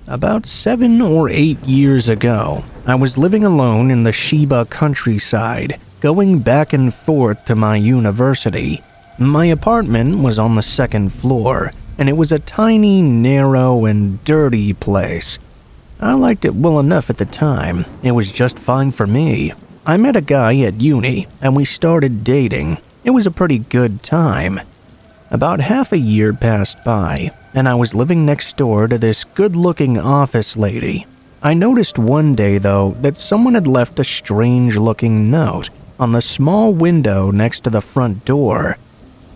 About 7 or 8 years ago, I was living alone in the Shiba countryside, going back and forth to my university. My apartment was on the second floor, and it was a tiny, narrow, and dirty place. I liked it well enough at the time. It was just fine for me. I met a guy at uni, and we started dating. It was a pretty good time. About half a year passed by, and I was living next door to this good-looking office lady. I noticed one day, though, that someone had left a strange-looking note on the small window next to the front door.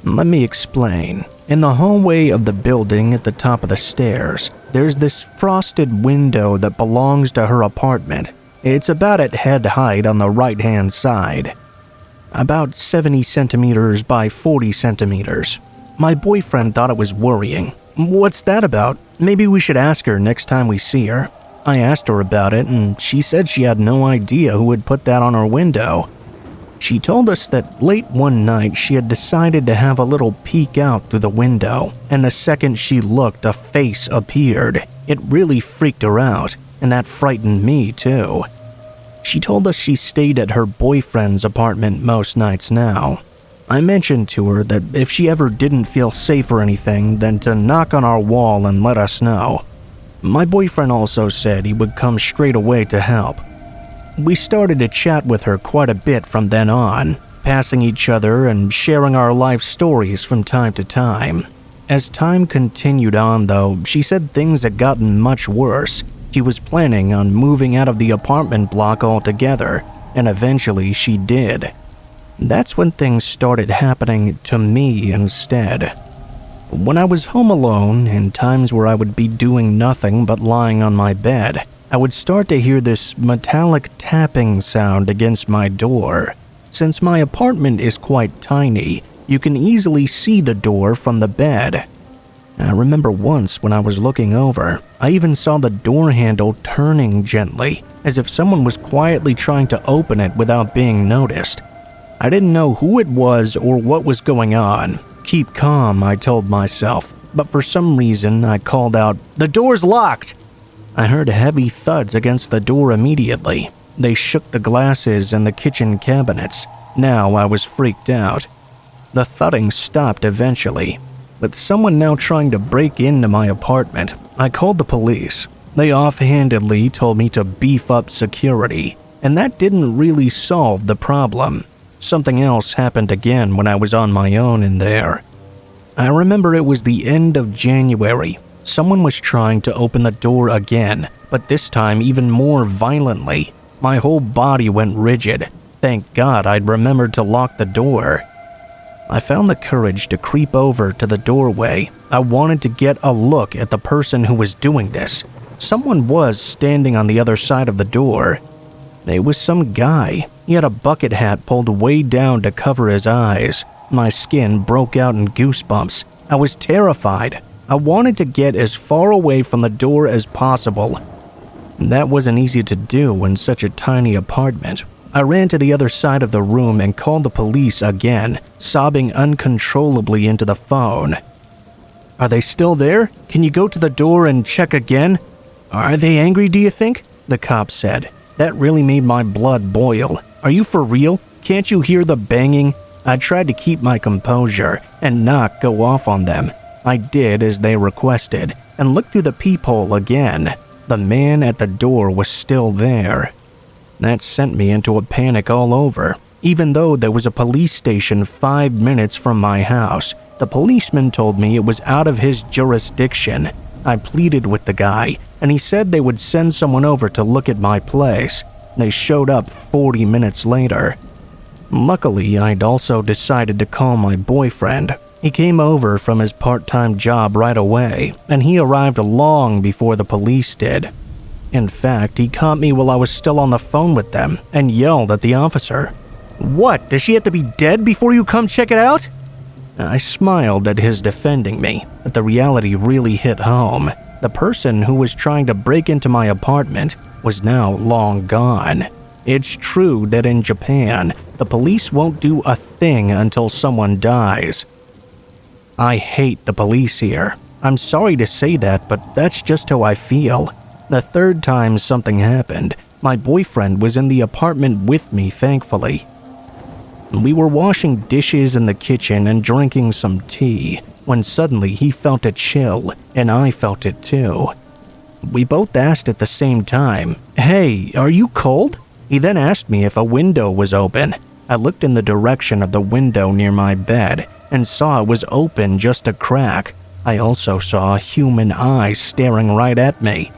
Let me explain. In the hallway of the building at the top of the stairs, there's this frosted window that belongs to her apartment. It's about at head height on the right-hand side, about 70 centimeters by 40 centimeters. My boyfriend thought it was worrying. "What's that about? Maybe we should ask her next time we see her." I asked her about it, and she said she had no idea who had put that on her window. She told us that late one night she had decided to have a little peek out through the window, and the second she looked, a face appeared. It really freaked her out, and that frightened me too. She told us she stayed at her boyfriend's apartment most nights now. I mentioned to her that if she ever didn't feel safe or anything, then to knock on our wall and let us know. My boyfriend also said he would come straight away to help. We started to chat with her quite a bit from then on, passing each other and sharing our life stories from time to time. As time continued on, though, she said things had gotten much worse. She was planning on moving out of the apartment block altogether, and eventually she did. That's when things started happening to me instead. When I was home alone, in times where I would be doing nothing but lying on my bed, I would start to hear this metallic tapping sound against my door. Since my apartment is quite tiny, you can easily see the door from the bed. I remember once when I was looking over, I even saw the door handle turning gently, as if someone was quietly trying to open it without being noticed. I didn't know who it was or what was going on. Keep calm, I told myself, but for some reason I called out, "The door's locked!" I heard heavy thuds against the door immediately. They shook the glasses and the kitchen cabinets. Now I was freaked out. The thudding stopped eventually. With someone now trying to break into my apartment, I called the police. They offhandedly told me to beef up security, and that didn't really solve the problem. Something else happened again when I was on my own in there. I remember it was the end of January. Someone was trying to open the door again, but this time even more violently. My whole body went rigid. Thank God I'd remembered to lock the door. I found the courage to creep over to the doorway. I wanted to get a look at the person who was doing this. Someone was standing on the other side of the door. It was some guy. He had a bucket hat pulled way down to cover his eyes. My skin broke out in goosebumps. I was terrified. I wanted to get as far away from the door as possible. That wasn't easy to do in such a tiny apartment. I ran to the other side of the room and called the police again, sobbing uncontrollably into the phone. "Are they still there? Can you go to the door and check again?" "Are they angry, do you think?" the cop said. That really made my blood boil. "Are you for real? Can't you hear the banging?" I tried to keep my composure and not go off on them. I did as they requested and looked through the peephole again. The man at the door was still there. That sent me into a panic all over. Even though there was a police station 5 minutes from my house, the policeman told me it was out of his jurisdiction. I pleaded with the guy, and he said they would send someone over to look at my place. They showed up 40 minutes later. Luckily, I'd also decided to call my boyfriend. He came over from his part-time job right away, and he arrived long before the police did. In fact, he caught me while I was still on the phone with them and yelled at the officer. "What, does she have to be dead before you come check it out?" I smiled at his defending me, but the reality really hit home. The person who was trying to break into my apartment was now long gone. It's true that in Japan, the police won't do a thing until someone dies. I hate the police here. I'm sorry to say that, but that's just how I feel. The third time something happened, my boyfriend was in the apartment with me, thankfully. We were washing dishes in the kitchen and drinking some tea when suddenly he felt a chill, and I felt it too. We both asked at the same time, "Hey, are you cold?" He then asked me if a window was open. I looked in the direction of the window near my bed and saw it was open just a crack. I also saw a human eye staring right at me.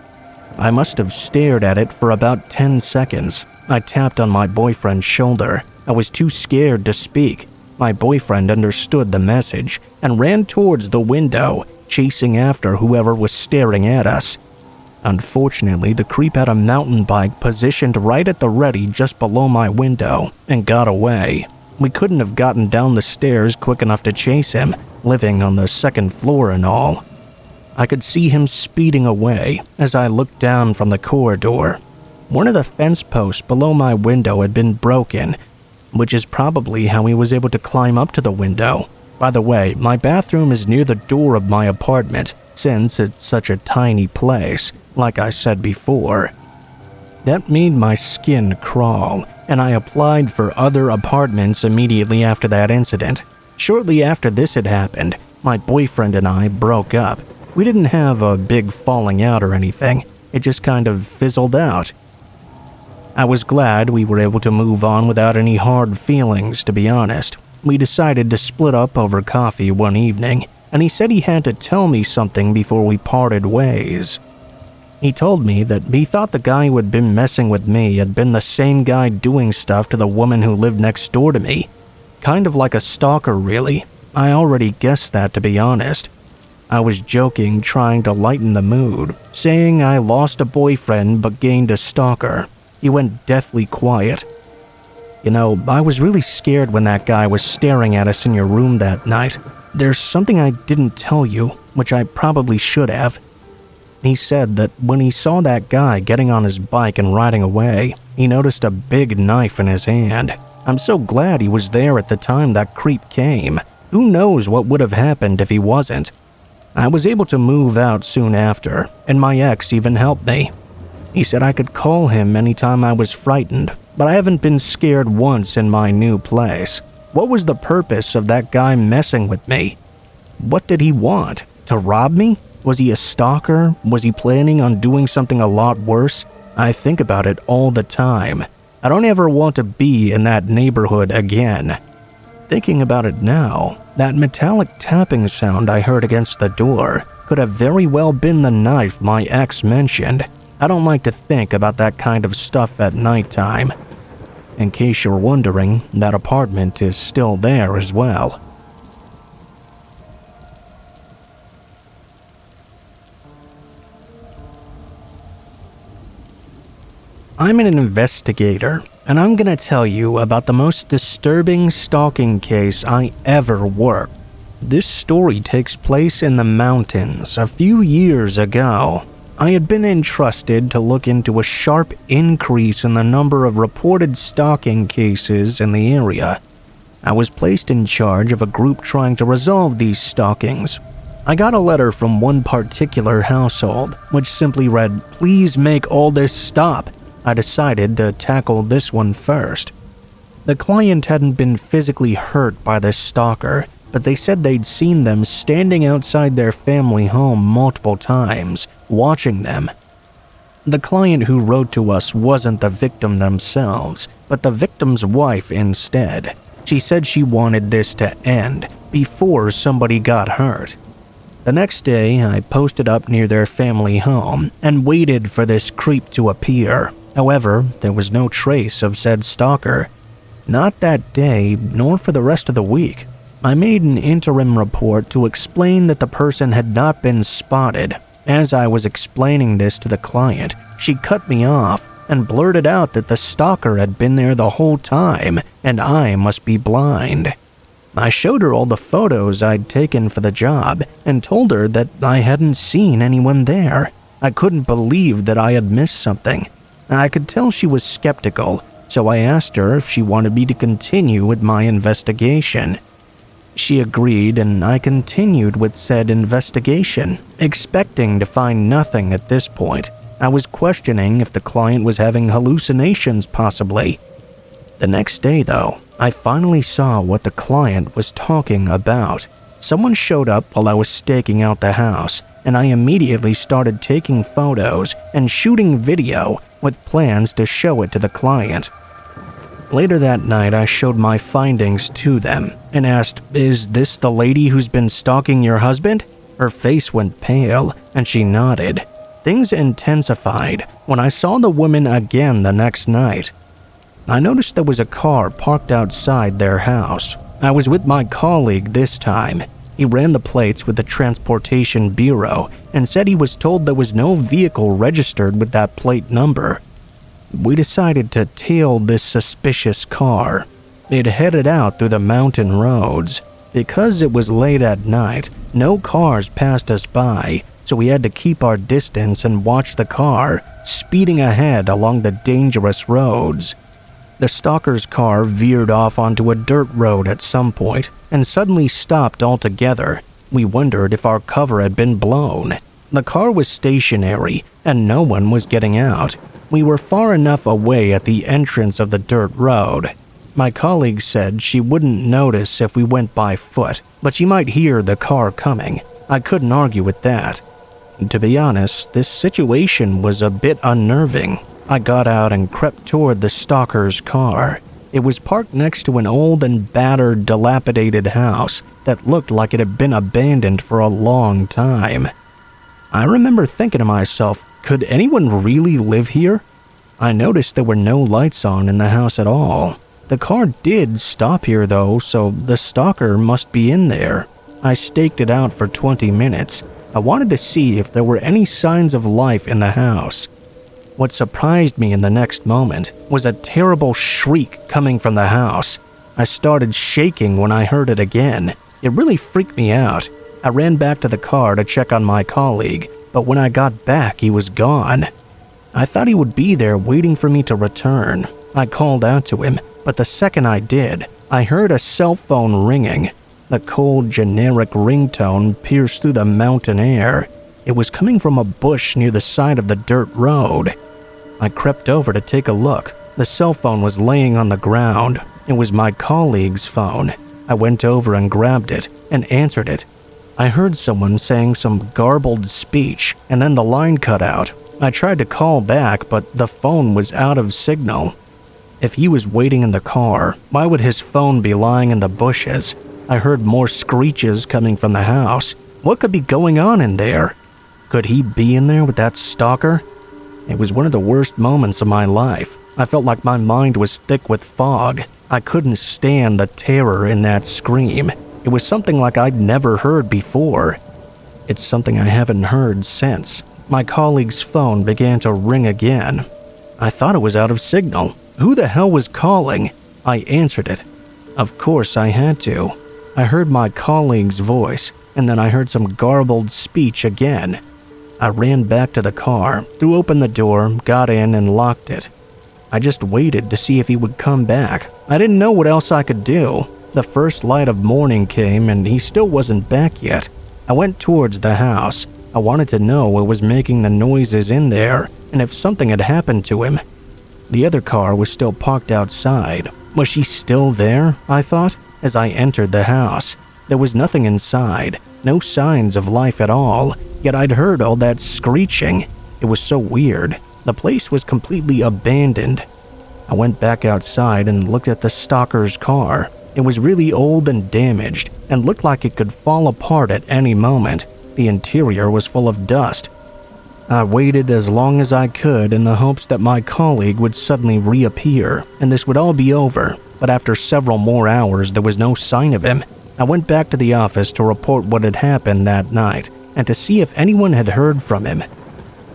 I must have stared at it for about 10 seconds. I tapped on my boyfriend's shoulder. I was too scared to speak. My boyfriend understood the message and ran towards the window, chasing after whoever was staring at us. Unfortunately, the creep had a mountain bike positioned right at the ready just below my window and got away. We couldn't have gotten down the stairs quick enough to chase him, living on the second floor and all. I could see him speeding away as I looked down from the corridor. One of the fence posts below my window had been broken, which is probably how he was able to climb up to the window. By the way, my bathroom is near the door of my apartment, since it's such a tiny place, like I said before. That made my skin crawl, and I applied for other apartments immediately after that incident. Shortly after this had happened, my boyfriend and I broke up. We didn't have a big falling out or anything, it just kind of fizzled out. I was glad we were able to move on without any hard feelings, to be honest. We decided to split up over coffee one evening, and he said he had to tell me something before we parted ways. He told me that he thought the guy who had been messing with me had been the same guy doing stuff to the woman who lived next door to me. Kind of like a stalker, really. I already guessed that, to be honest. I was joking, trying to lighten the mood, saying I lost a boyfriend but gained a stalker. He went deathly quiet. "You know, I was really scared when that guy was staring at us in your room that night. There's something I didn't tell you, which I probably should have." He said that when he saw that guy getting on his bike and riding away, he noticed a big knife in his hand. I'm so glad he was there at the time that creep came. Who knows what would have happened if he wasn't? I was able to move out soon after, and my ex even helped me. He said I could call him anytime I was frightened, but I haven't been scared once in my new place. What was the purpose of that guy messing with me? What did he want? To rob me? Was he a stalker? Was he planning on doing something a lot worse? I think about it all the time. I don't ever want to be in that neighborhood again. Thinking about it now, that metallic tapping sound I heard against the door could have very well been the knife my ex mentioned. I don't like to think about that kind of stuff at nighttime. In case you're wondering, that apartment is still there as well. I'm an investigator, and I'm gonna tell you about the most disturbing stalking case I ever worked. This story takes place in the mountains a few years ago. I had been entrusted to look into a sharp increase in the number of reported stalking cases in the area. I was placed in charge of a group trying to resolve these stalkings. I got a letter from one particular household, which simply read, "Please make all this stop." I decided to tackle this one first. The client hadn't been physically hurt by this stalker, but they said they'd seen them standing outside their family home multiple times, watching them. The client who wrote to us wasn't the victim themselves, but the victim's wife instead. She said she wanted this to end before somebody got hurt. The next day, I posted up near their family home and waited for this creep to appear. However, there was no trace of said stalker. Not that day, nor for the rest of the week. I made an interim report to explain that the person had not been spotted. As I was explaining this to the client, she cut me off and blurted out that the stalker had been there the whole time and I must be blind. I showed her all the photos I'd taken for the job and told her that I hadn't seen anyone there. I couldn't believe that I had missed something. I could tell she was skeptical, so I asked her if she wanted me to continue with my investigation. She agreed, and I continued with said investigation, expecting to find nothing at this point. I was questioning if the client was having hallucinations possibly. The next day though, I finally saw what the client was talking about. Someone showed up while I was staking out the house, and I immediately started taking photos and shooting video with plans to show it to the client. Later that night, I showed my findings to them and asked, "Is this the lady who's been stalking your husband?" Her face went pale, and she nodded. Things intensified when I saw the woman again the next night. I noticed there was a car parked outside their house. I was with my colleague this time. He ran the plates with the Transportation Bureau and said he was told there was no vehicle registered with that plate number. We decided to tail this suspicious car. It headed out through the mountain roads. Because it was late at night, no cars passed us by, so we had to keep our distance and watch the car speeding ahead along the dangerous roads. The stalker's car veered off onto a dirt road at some point and suddenly stopped altogether. We wondered if our cover had been blown. The car was stationary and no one was getting out. We were far enough away at the entrance of the dirt road. My colleague said she wouldn't notice if we went by foot, but she might hear the car coming. I couldn't argue with that. To be honest, this situation was a bit unnerving. I got out and crept toward the stalker's car. It was parked next to an old and battered, dilapidated house that looked like it had been abandoned for a long time. I remember thinking to myself, could anyone really live here? I noticed there were no lights on in the house at all. The car did stop here though, so the stalker must be in there. I staked it out for 20 minutes. I wanted to see if there were any signs of life in the house. What surprised me in the next moment was a terrible shriek coming from the house. I started shaking when I heard it again. It really freaked me out. I ran back to the car to check on my colleague, but when I got back, he was gone. I thought he would be there waiting for me to return. I called out to him, but the second I did, I heard a cell phone ringing. The cold, generic ringtone pierced through the mountain air. It was coming from a bush near the side of the dirt road. I crept over to take a look. The cell phone was laying on the ground. It was my colleague's phone. I went over and grabbed it and answered it. I heard someone saying some garbled speech, and then the line cut out. I tried to call back, but the phone was out of signal. If he was waiting in the car, why would his phone be lying in the bushes? I heard more screeches coming from the house. What could be going on in there? Could he be in there with that stalker? It was one of the worst moments of my life. I felt like my mind was thick with fog. I couldn't stand the terror in that scream. It was something like I'd never heard before. It's something I haven't heard since. My colleague's phone began to ring again. I thought it was out of signal. Who the hell was calling? I answered it. Of course I had to. I heard my colleague's voice, and then I heard some garbled speech again. I ran back to the car, threw open the door, got in, and locked it. I just waited to see if he would come back. I didn't know what else I could do. The first light of morning came, and he still wasn't back yet. I went towards the house. I wanted to know what was making the noises in there, and if something had happened to him. The other car was still parked outside. Was she still there? I thought, as I entered the house. There was nothing inside, no signs of life at all, yet I'd heard all that screeching. It was so weird. The place was completely abandoned. I went back outside and looked at the stalker's car. It was really old and damaged, and looked like it could fall apart at any moment. The interior was full of dust. I waited as long as I could in the hopes that my colleague would suddenly reappear, and this would all be over. But after several more hours, there was no sign of him. I went back to the office to report what had happened that night, and to see if anyone had heard from him.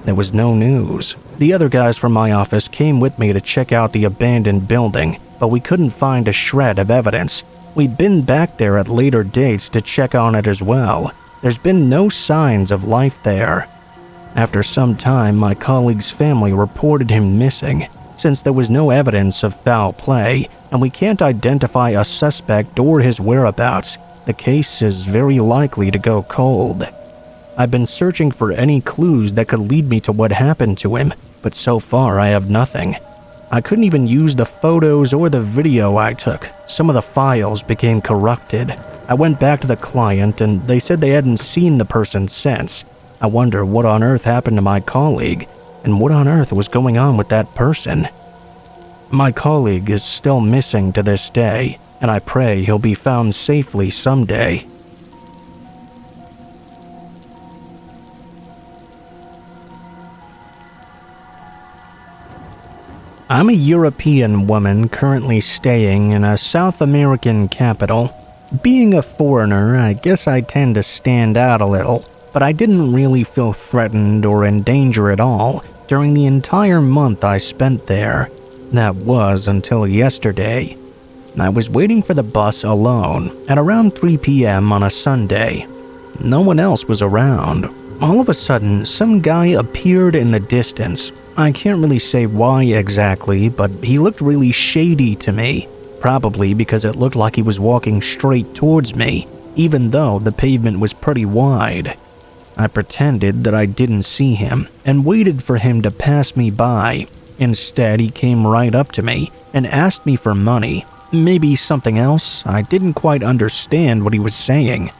There was no news. The other guys from my office came with me to check out the abandoned building, but we couldn't find a shred of evidence. We'd been back there at later dates to check on it as well. There's been no signs of life there. After some time, my colleague's family reported him missing. Since there was no evidence of foul play, and we can't identify a suspect or his whereabouts, the case is very likely to go cold. I've been searching for any clues that could lead me to what happened to him, but so far I have nothing. I couldn't even use the photos or the video I took. Some of the files became corrupted. I went back to the client and they said they hadn't seen the person since. I wonder what on earth happened to my colleague, and what on earth was going on with that person. My colleague is still missing to this day, and I pray he'll be found safely someday. I'm a European woman currently staying in a South American capital. Being a foreigner, I guess I tend to stand out a little, but I didn't really feel threatened or in danger at all during the entire month I spent there. That was until yesterday. I was waiting for the bus alone at around 3 p.m. on a Sunday. No one else was around. All of a sudden, some guy appeared in the distance. I can't really say why exactly, but he looked really shady to me. Probably because it looked like he was walking straight towards me, even though the pavement was pretty wide. I pretended that I didn't see him and waited for him to pass me by. Instead, he came right up to me and asked me for money. Maybe something else. I didn't quite understand what he was saying.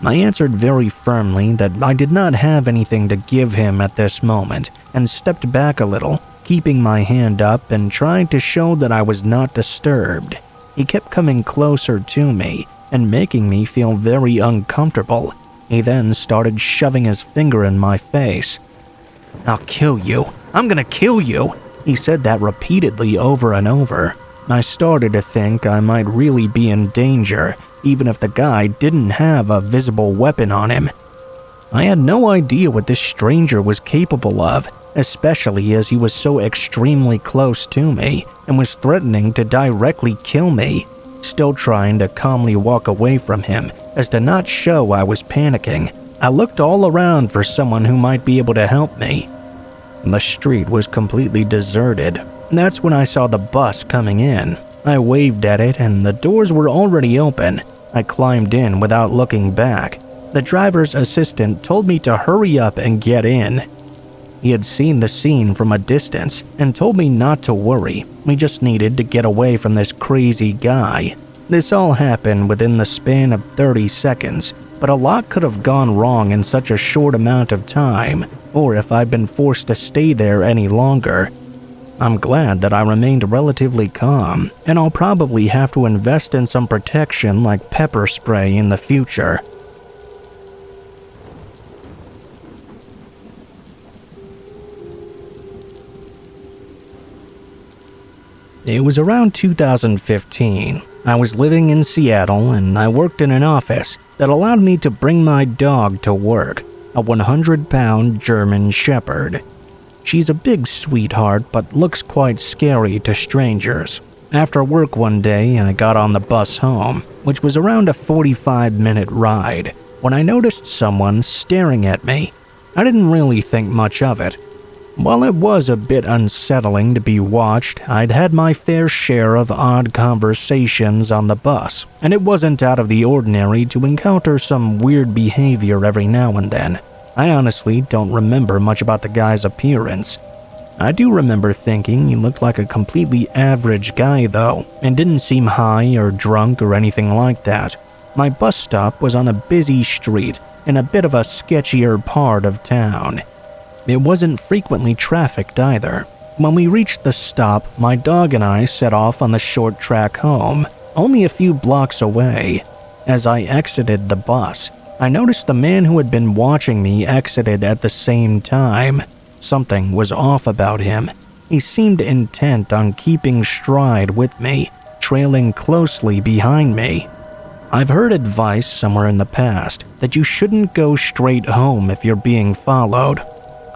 I answered very firmly that I did not have anything to give him at this moment and stepped back a little, keeping my hand up and trying to show that I was not disturbed. He kept coming closer to me and making me feel very uncomfortable. He then started shoving his finger in my face. "I'll kill you. I'm gonna kill you." He said that repeatedly over and over. I started to think I might really be in danger, even if the guy didn't have a visible weapon on him. I had no idea what this stranger was capable of, especially as he was so extremely close to me and was threatening to directly kill me. Still trying to calmly walk away from him as to not show I was panicking, I looked all around for someone who might be able to help me. The street was completely deserted. That's when I saw the bus coming in. I waved at it and the doors were already open. I climbed in without looking back. The driver's assistant told me to hurry up and get in. He had seen the scene from a distance and told me not to worry. We just needed to get away from this crazy guy. This all happened within the span of 30 seconds, but a lot could have gone wrong in such a short amount of time, or if I'd been forced to stay there any longer. I'm glad that I remained relatively calm, and I'll probably have to invest in some protection like pepper spray in the future. It was around 2015. I was living in Seattle and I worked in an office that allowed me to bring my dog to work, a 100-pound German Shepherd. She's a big sweetheart but looks quite scary to strangers. After work one day, I got on the bus home, which was around a 45-minute ride, when I noticed someone staring at me. I didn't really think much of it. While it was a bit unsettling to be watched, I'd had my fair share of odd conversations on the bus, and it wasn't out of the ordinary to encounter some weird behavior every now and then. I honestly don't remember much about the guy's appearance. I do remember thinking he looked like a completely average guy though, and didn't seem high or drunk or anything like that. My bus stop was on a busy street in a bit of a sketchier part of town. It wasn't frequently trafficked either. When we reached the stop, my dog and I set off on the short track home, only a few blocks away. As I exited the bus, I noticed the man who had been watching me exited at the same time. Something was off about him. He seemed intent on keeping stride with me, trailing closely behind me. I've heard advice somewhere in the past that you shouldn't go straight home if you're being followed.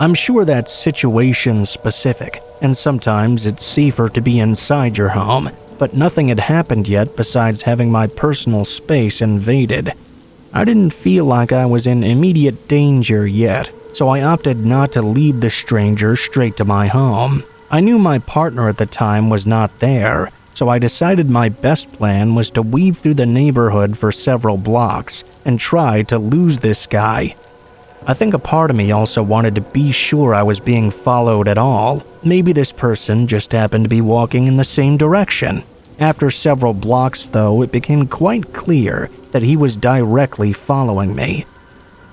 I'm sure that's situation specific, and sometimes it's safer to be inside your home, but nothing had happened yet besides having my personal space invaded. I didn't feel like I was in immediate danger yet, so I opted not to lead the stranger straight to my home. I knew my partner at the time was not there, so I decided my best plan was to weave through the neighborhood for several blocks and try to lose this guy. I think a part of me also wanted to be sure I was being followed at all. Maybe this person just happened to be walking in the same direction. After several blocks, though, it became quite clear that he was directly following me.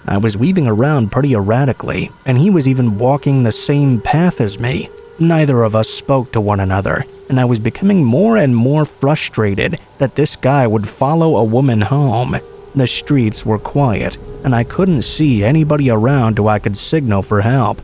I was weaving around pretty erratically, and he was even walking the same path as me. Neither of us spoke to one another, and I was becoming more and more frustrated that this guy would follow a woman home. The streets were quiet, and I couldn't see anybody around who I could signal for help.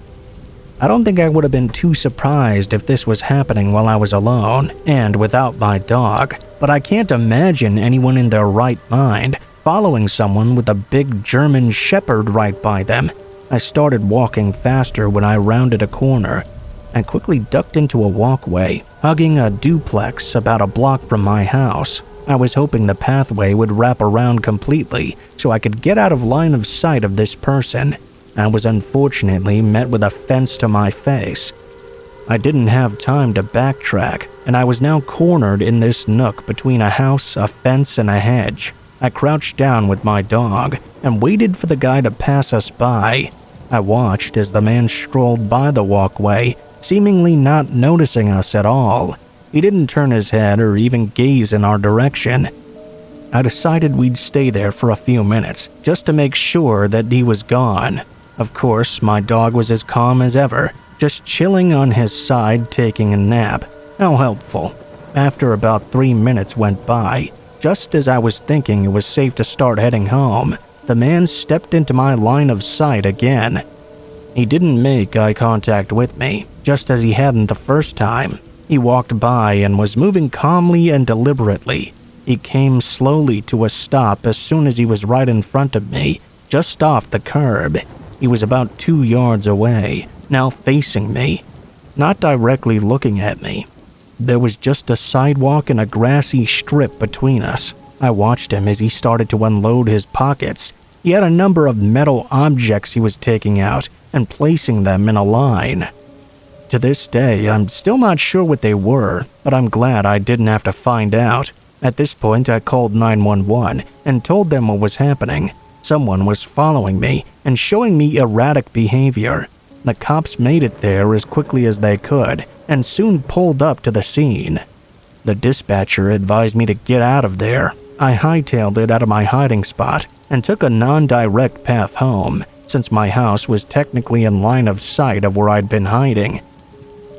I don't think I would have been too surprised if this was happening while I was alone and without my dog, but I can't imagine anyone in their right mind following someone with a big German shepherd right by them. I started walking faster when I rounded a corner. I quickly ducked into a walkway, hugging a duplex about a block from my house. I was hoping the pathway would wrap around completely so I could get out of line of sight of this person. I was unfortunately met with a fence to my face. I didn't have time to backtrack, and I was now cornered in this nook between a house, a fence, and a hedge. I crouched down with my dog and waited for the guy to pass us by. I watched as the man strolled by the walkway, seemingly not noticing us at all. He didn't turn his head or even gaze in our direction. I decided we'd stay there for a few minutes, just to make sure that he was gone. Of course, my dog was as calm as ever, just chilling on his side taking a nap. How helpful. After about 3 minutes went by, just as I was thinking it was safe to start heading home, the man stepped into my line of sight again. He didn't make eye contact with me, just as he hadn't the first time. He walked by and was moving calmly and deliberately. He came slowly to a stop as soon as he was right in front of me, just off the curb. He was about 2 yards away, now facing me, not directly looking at me. There was just a sidewalk and a grassy strip between us. I watched him as he started to unload his pockets. He had a number of metal objects he was taking out and placing them in a line. To this day, I'm still not sure what they were, but I'm glad I didn't have to find out. At this point, I called 911 and told them what was happening. Someone was following me and showing me erratic behavior. The cops made it there as quickly as they could and soon pulled up to the scene. The dispatcher advised me to get out of there. I hightailed it out of my hiding spot and took a non-direct path home, since my house was technically in line of sight of where I'd been hiding.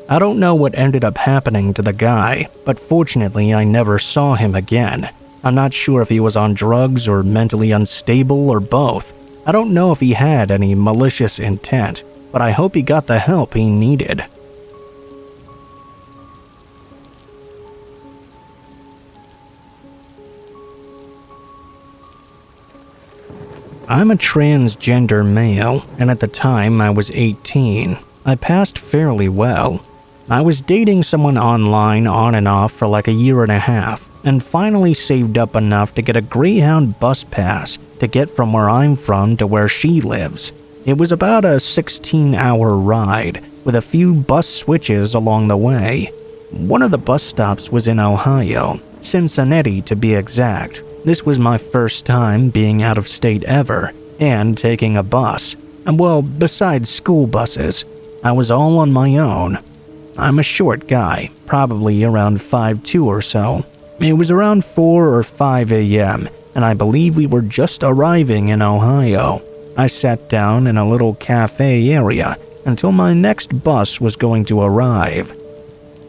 I don't know what ended up happening to the guy, but fortunately I never saw him again. I'm not sure if he was on drugs or mentally unstable or both. I don't know if he had any malicious intent, but I hope he got the help he needed. I'm a transgender male, and at the time I was 18. I passed fairly well. I was dating someone online on and off for like a year and a half, and finally saved up enough to get a Greyhound bus pass to get from where I'm from to where she lives. It was about a 16-hour ride, with a few bus switches along the way. One of the bus stops was in Ohio, Cincinnati to be exact. This was my first time being out of state ever, and taking a bus. Well, besides school buses, I was all on my own. I'm a short guy, probably around 5'2" or so. It was around 4 or 5 a.m., and I believe we were just arriving in Ohio. I sat down in a little cafe area until my next bus was going to arrive.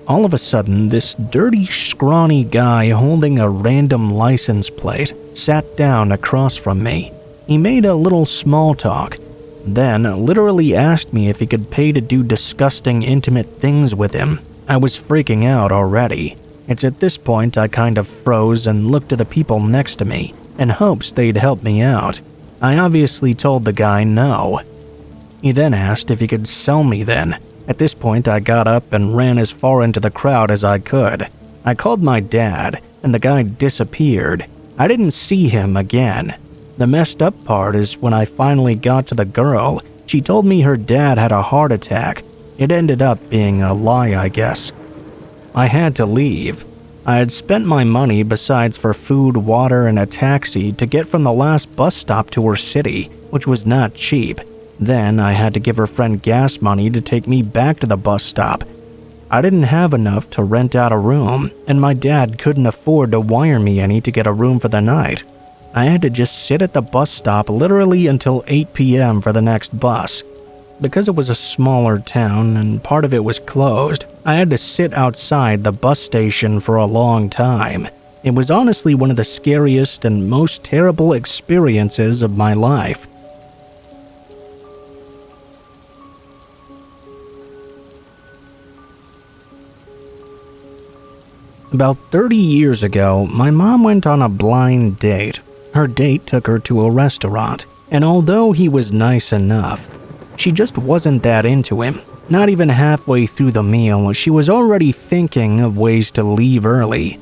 All of a sudden, this dirty, scrawny guy holding a random license plate sat down across from me. He made a little small talk, then literally asked me if he could pay to do disgusting, intimate things with him. I was freaking out already. It's at this point I kind of froze and looked to the people next to me in hopes they'd help me out. I obviously told the guy no. He then asked if he could sell me then. At this point, I got up and ran as far into the crowd as I could. I called my dad, and the guy disappeared. I didn't see him again. The messed up part is when I finally got to the girl, she told me her dad had a heart attack. It ended up being a lie, I guess. I had to leave. I had spent my money besides for food, water, and a taxi to get from the last bus stop to her city, which was not cheap. Then I had to give her friend gas money to take me back to the bus stop. I didn't have enough to rent out a room, and my dad couldn't afford to wire me any to get a room for the night. I had to just sit at the bus stop literally until 8 p.m. for the next bus. Because it was a smaller town and part of it was closed, I had to sit outside the bus station for a long time. It was honestly one of the scariest and most terrible experiences of my life. About 30 years ago, my mom went on a blind date. Her date took her to a restaurant, and although he was nice enough, she just wasn't that into him. Not even halfway through the meal, she was already thinking of ways to leave early.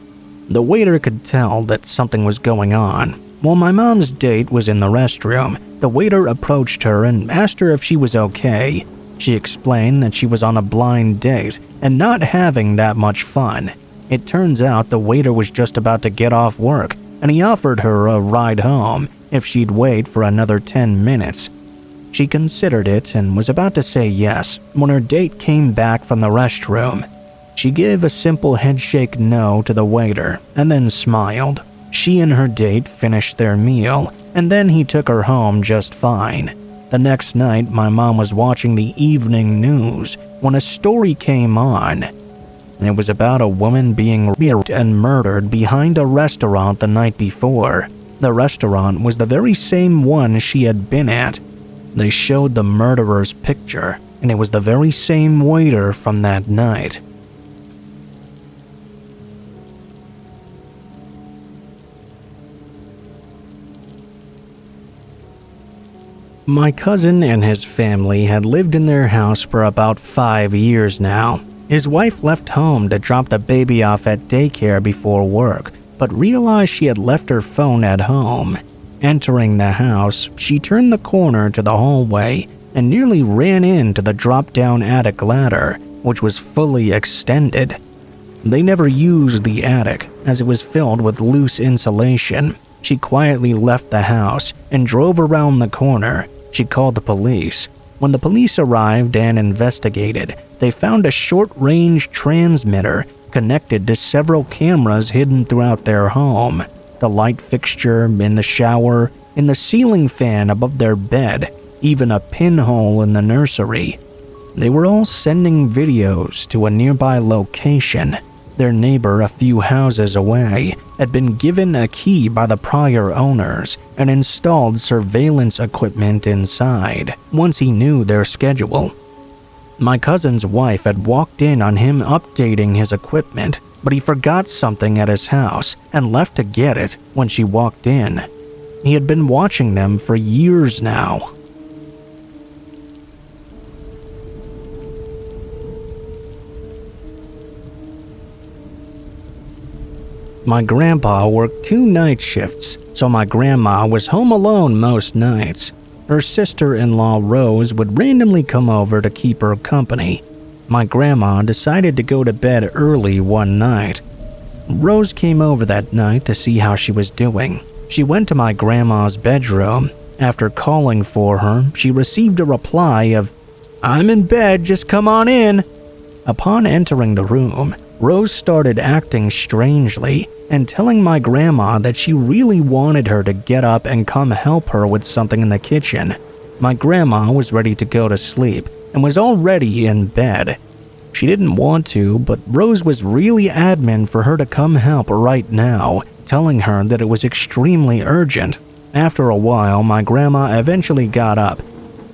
The waiter could tell that something was going on. While my mom's date was in the restroom, the waiter approached her and asked her if she was okay. She explained that she was on a blind date and not having that much fun. It turns out the waiter was just about to get off work, and he offered her a ride home if she'd wait for another 10 minutes. She considered it and was about to say yes when her date came back from the restroom. She gave a simple headshake no to the waiter and then smiled. She and her date finished their meal, and then he took her home just fine. The next night, my mom was watching the evening news when a story came on. It was about a woman being raped and murdered behind a restaurant the night before. The restaurant was the very same one she had been at. They showed the murderer's picture, and it was the very same waiter from that night. My cousin and his family had lived in their house for about 5 years now. His wife left home to drop the baby off at daycare before work, but realized she had left her phone at home. Entering the house, she turned the corner to the hallway and nearly ran into the drop-down attic ladder, which was fully extended. They never used the attic, as it was filled with loose insulation. She quietly left the house and drove around the corner. She called the police. When the police arrived and investigated, they found a short-range transmitter connected to several cameras hidden throughout their home. The light fixture, in the shower, in the ceiling fan above their bed, even a pinhole in the nursery. They were all sending videos to a nearby location. Their neighbor a few houses away had been given a key by the prior owners and installed surveillance equipment inside once he knew their schedule. My cousin's wife had walked in on him updating his equipment, but he forgot something at his house and left to get it when she walked in. He had been watching them for years now. My grandpa worked 2 night shifts, so my grandma was home alone most nights. Her sister-in-law Rose would randomly come over to keep her company. My grandma decided to go to bed early one night. Rose came over that night to see how she was doing. She went to my grandma's bedroom. After calling for her, she received a reply of, "I'm in bed, just come on in." Upon entering the room, Rose started acting strangely and telling my grandma that she really wanted her to get up and come help her with something in the kitchen. My grandma was ready to go to sleep and was already in bed. She didn't want to, but Rose was really adamant for her to come help right now, telling her that it was extremely urgent. After a while, my grandma eventually got up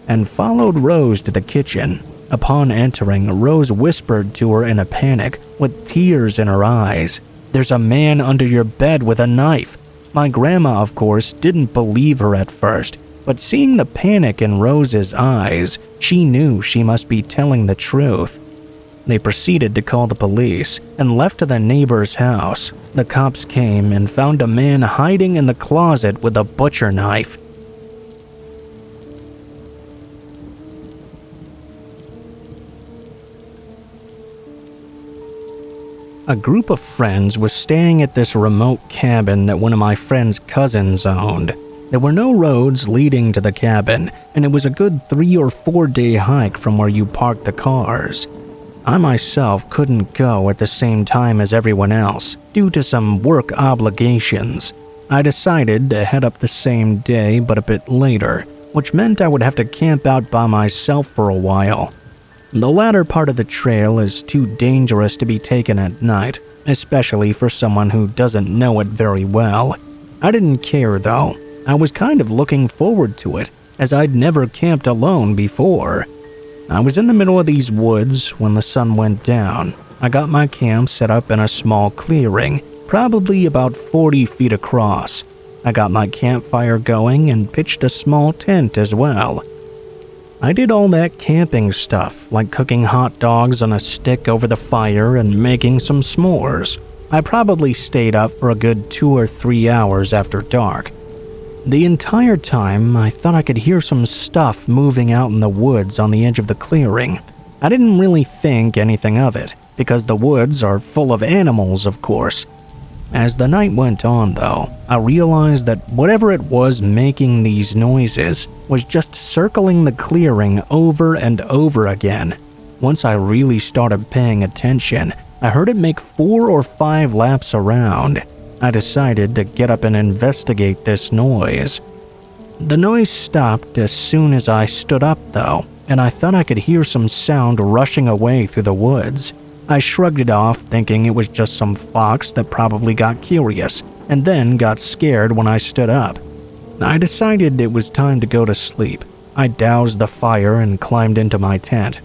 and followed Rose to the kitchen. Upon entering, Rose whispered to her in a panic, with tears in her eyes, "There's a man under your bed with a knife." My grandma, of course, didn't believe her at first, but seeing the panic in Rose's eyes, she knew she must be telling the truth. They proceeded to call the police and left to the neighbor's house. The cops came and found a man hiding in the closet with a butcher knife. A group of friends was staying at this remote cabin that one of my friend's cousins owned. There were no roads leading to the cabin, and it was a good 3 or 4 day hike from where you parked the cars. I myself couldn't go at the same time as everyone else due to some work obligations. I decided to head up the same day but a bit later, which meant I would have to camp out by myself for a while. The latter part of the trail is too dangerous to be taken at night, especially for someone who doesn't know it very well. I didn't care though. I was kind of looking forward to it, as I'd never camped alone before. I was in the middle of these woods when the sun went down. I got my camp set up in a small clearing, probably about 40 feet across. I got my campfire going and pitched a small tent as well. I did all that camping stuff, like cooking hot dogs on a stick over the fire and making some s'mores. I probably stayed up for a good 2 or 3 hours after dark. The entire time, I thought I could hear some stuff moving out in the woods on the edge of the clearing. I didn't really think anything of it, because the woods are full of animals, of course. As the night went on, though, I realized that whatever it was making these noises was just circling the clearing over and over again. Once I really started paying attention, I heard it make 4 or 5 laps around. I decided to get up and investigate this noise. The noise stopped as soon as I stood up, though, and I thought I could hear some sound rushing away through the woods. I shrugged it off, thinking it was just some fox that probably got curious, and then got scared when I stood up. I decided it was time to go to sleep. I doused the fire and climbed into my tent.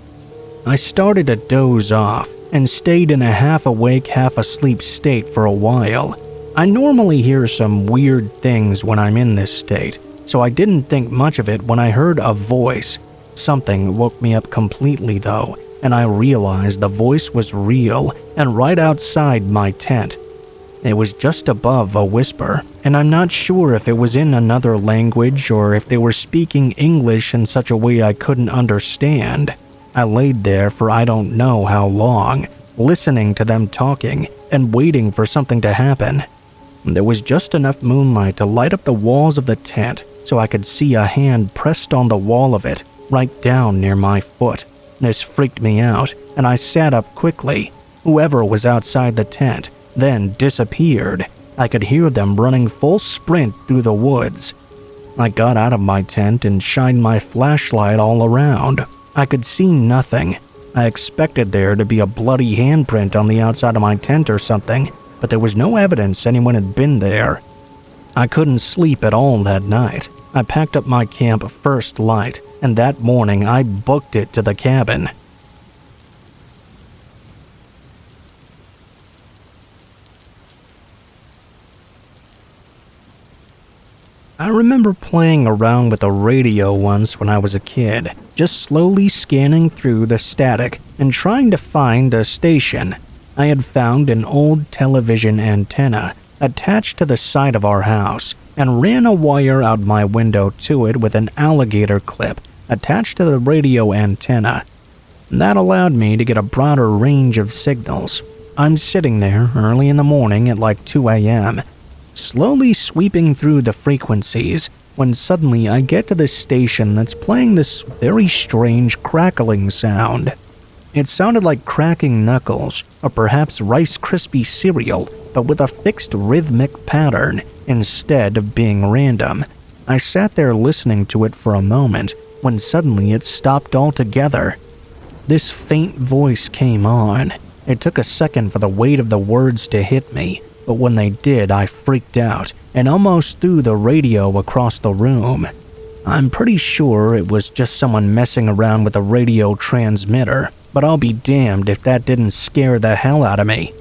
I started to doze off, and stayed in a half-awake, half-asleep state for a while. I normally hear some weird things when I'm in this state, so I didn't think much of it when I heard a voice. Something woke me up completely though, and I realized the voice was real and right outside my tent. It was just above a whisper, and I'm not sure if it was in another language or if they were speaking English in such a way I couldn't understand. I laid there for I don't know how long, listening to them talking and waiting for something to happen. There was just enough moonlight to light up the walls of the tent so I could see a hand pressed on the wall of it, right down near my foot. This freaked me out, and I sat up quickly. Whoever was outside the tent then disappeared. I could hear them running full sprint through the woods. I got out of my tent and shined my flashlight all around. I could see nothing. I expected there to be a bloody handprint on the outside of my tent or something, but there was no evidence anyone had been there. I couldn't sleep at all that night. I packed up my camp first light, and that morning I booked it to the cabin. I remember playing around with the radio once when I was a kid, just slowly scanning through the static and trying to find a station. I had found an old television antenna attached to the side of our house and ran a wire out my window to it with an alligator clip attached to the radio antenna. That allowed me to get a broader range of signals. I'm sitting there early in the morning at like 2 a.m., slowly sweeping through the frequencies, when suddenly I get to this station that's playing this very strange crackling sound. It sounded like cracking knuckles, or perhaps Rice Krispie cereal, but with a fixed rhythmic pattern instead of being random. I sat there listening to it for a moment, when suddenly it stopped altogether. This faint voice came on. It took a second for the weight of the words to hit me, but when they did, I freaked out and almost threw the radio across the room. I'm pretty sure it was just someone messing around with a radio transmitter, but I'll be damned if that didn't scare the hell out of me.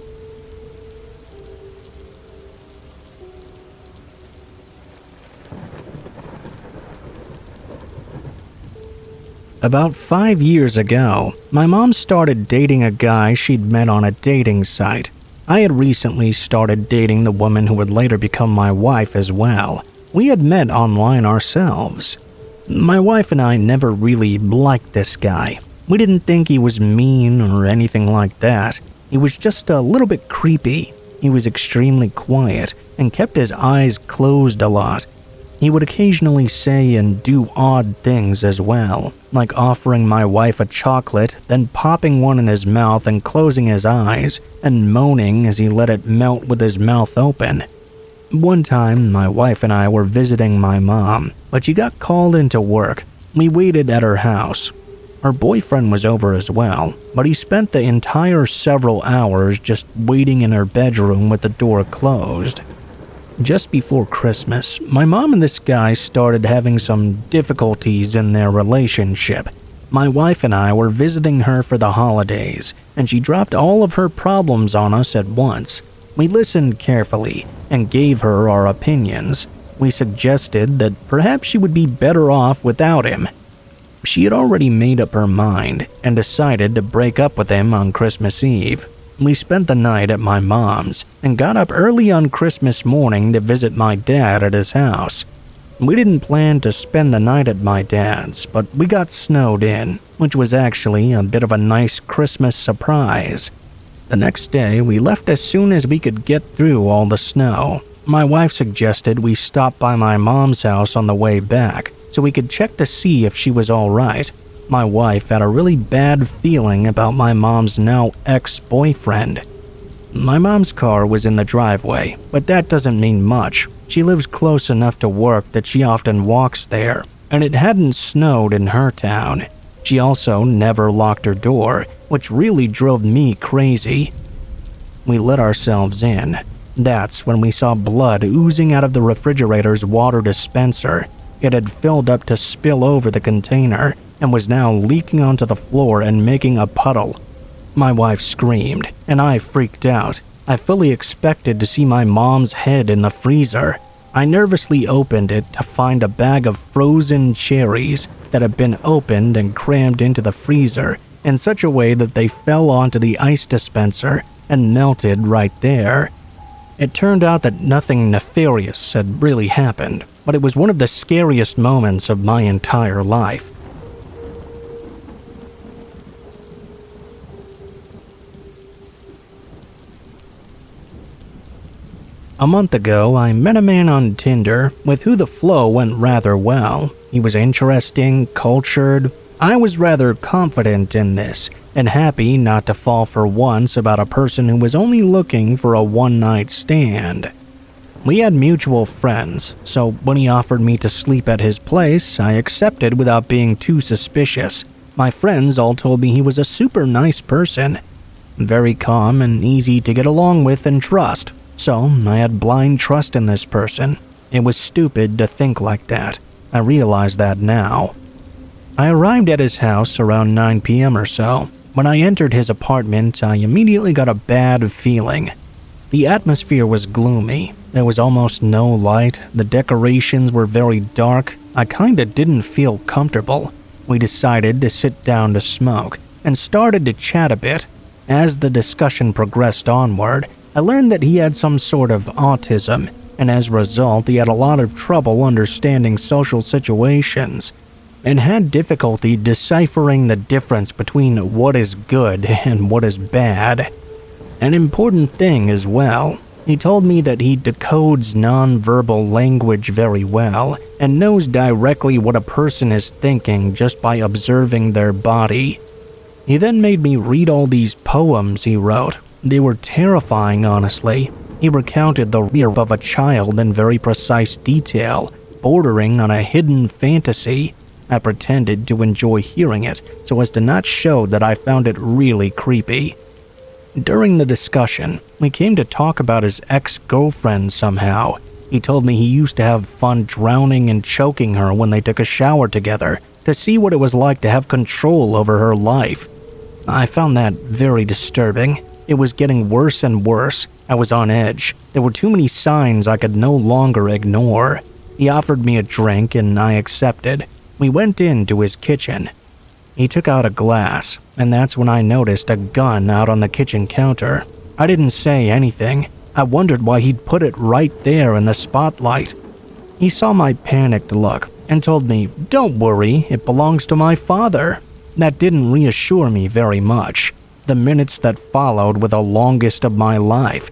About 5 years ago, my mom started dating a guy she'd met on a dating site. I had recently started dating the woman who would later become my wife as well. We had met online ourselves. My wife and I never really liked this guy. We didn't think he was mean or anything like that. He was just a little bit creepy. He was extremely quiet and kept his eyes closed a lot. He would occasionally say and do odd things as well, like offering my wife a chocolate, then popping one in his mouth and closing his eyes, and moaning as he let it melt with his mouth open. One time, my wife and I were visiting my mom, but she got called into work. We waited at her house. Her boyfriend was over as well, but he spent the entire several hours just waiting in her bedroom with the door closed. Just before Christmas, my mom and this guy started having some difficulties in their relationship. My wife and I were visiting her for the holidays, and she dropped all of her problems on us at once. We listened carefully and gave her our opinions. We suggested that perhaps she would be better off without him. She had already made up her mind and decided to break up with him on Christmas Eve. We spent the night at my mom's and got up early on Christmas morning to visit my dad at his house. We didn't plan to spend the night at my dad's, but we got snowed in, which was actually a bit of a nice Christmas surprise. The next day, we left as soon as we could get through all the snow. My wife suggested we stop by my mom's house on the way back so we could check to see if she was all right. My wife had a really bad feeling about my mom's now ex-boyfriend. My mom's car was in the driveway, but that doesn't mean much. She lives close enough to work that she often walks there, and it hadn't snowed in her town. She also never locked her door, which really drove me crazy. We let ourselves in. That's when we saw blood oozing out of the refrigerator's water dispenser. It had filled up to spill over the container and was now leaking onto the floor and making a puddle. My wife screamed, and I freaked out. I fully expected to see my mom's head in the freezer. I nervously opened it to find a bag of frozen cherries that had been opened and crammed into the freezer in such a way that they fell onto the ice dispenser and melted right there. It turned out that nothing nefarious had really happened, but it was one of the scariest moments of my entire life. A month ago, I met a man on Tinder with who the flow went rather well. He was interesting, cultured. I was rather confident in this and happy not to fall for once about a person who was only looking for a one-night stand. We had mutual friends, so when he offered me to sleep at his place, I accepted without being too suspicious. My friends all told me he was a super nice person, very calm and easy to get along with and trust. So, I had blind trust in this person. It was stupid to think like that. I realize that now. I arrived at his house around 9 p.m. or so. When I entered his apartment, I immediately got a bad feeling. The atmosphere was gloomy. There was almost no light. The decorations were very dark. I kinda didn't feel comfortable. We decided to sit down to smoke and started to chat a bit. As the discussion progressed onward, I learned that he had some sort of autism, and as a result, he had a lot of trouble understanding social situations, and had difficulty deciphering the difference between what is good and what is bad. An important thing as well, he told me that he decodes nonverbal language very well, and knows directly what a person is thinking just by observing their body. He then made me read all these poems he wrote. They were terrifying, honestly. He recounted the rape of a child in very precise detail, bordering on a hidden fantasy. I pretended to enjoy hearing it so as to not show that I found it really creepy. During the discussion, we came to talk about his ex-girlfriend somehow. He told me he used to have fun drowning and choking her when they took a shower together to see what it was like to have control over her life. I found that very disturbing. It was getting worse and worse. I was on edge. There were too many signs I could no longer ignore. He offered me a drink and I accepted. We went into his kitchen. He took out a glass, and that's when I noticed a gun out on the kitchen counter. I didn't say anything. I wondered why he'd put it right there in the spotlight. He saw my panicked look and told me, "Don't worry, it belongs to my father." That didn't reassure me very much. The minutes that followed were the longest of my life.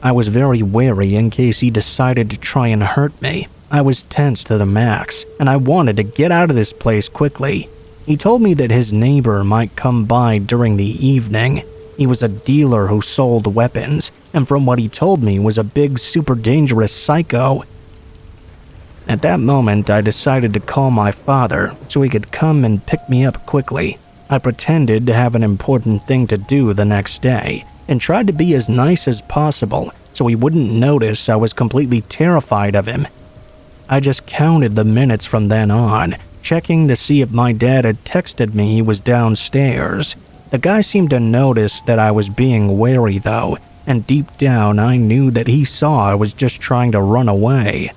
I was very wary in case he decided to try and hurt me. I was tense to the max, and I wanted to get out of this place quickly. He told me that his neighbor might come by during the evening. He was a dealer who sold weapons, and from what he told me was a big, super dangerous psycho. At that moment, I decided to call my father so he could come and pick me up quickly. I pretended to have an important thing to do the next day, and tried to be as nice as possible so he wouldn't notice I was completely terrified of him. I just counted the minutes from then on, checking to see if my dad had texted me he was downstairs. The guy seemed to notice that I was being wary though, and deep down I knew that he saw I was just trying to run away.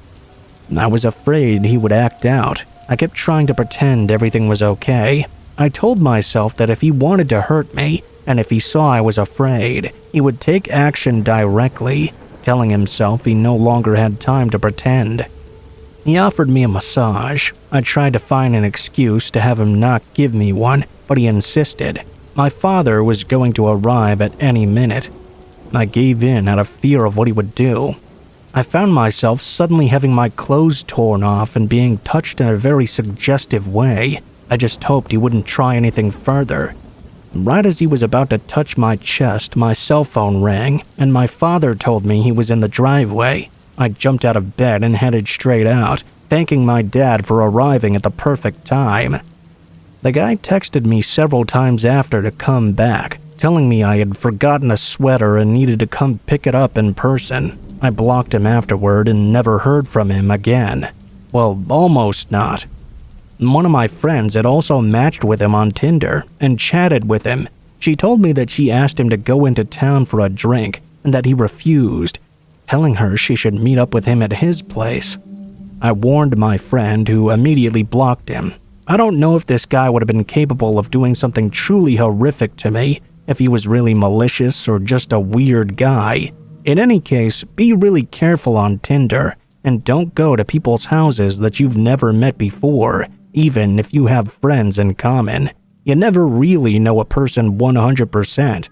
I was afraid he would act out. I kept trying to pretend everything was okay. I told myself that if he wanted to hurt me, and if he saw I was afraid, he would take action directly, telling himself he no longer had time to pretend. He offered me a massage. I tried to find an excuse to have him not give me one, but he insisted. My father was going to arrive at any minute. I gave in out of fear of what he would do. I found myself suddenly having my clothes torn off and being touched in a very suggestive way. I just hoped he wouldn't try anything further. Right as he was about to touch my chest, my cell phone rang, and my father told me he was in the driveway. I jumped out of bed and headed straight out, thanking my dad for arriving at the perfect time. The guy texted me several times after to come back, telling me I had forgotten a sweater and needed to come pick it up in person. I blocked him afterward and never heard from him again. Well, almost not. One of my friends had also matched with him on Tinder and chatted with him. She told me that she asked him to go into town for a drink and that he refused, telling her she should meet up with him at his place. I warned my friend, who immediately blocked him. I don't know if this guy would have been capable of doing something truly horrific to me, if he was really malicious or just a weird guy. In any case, be really careful on Tinder, and don't go to people's houses that you've never met before, even if you have friends in common. You never really know a person 100%.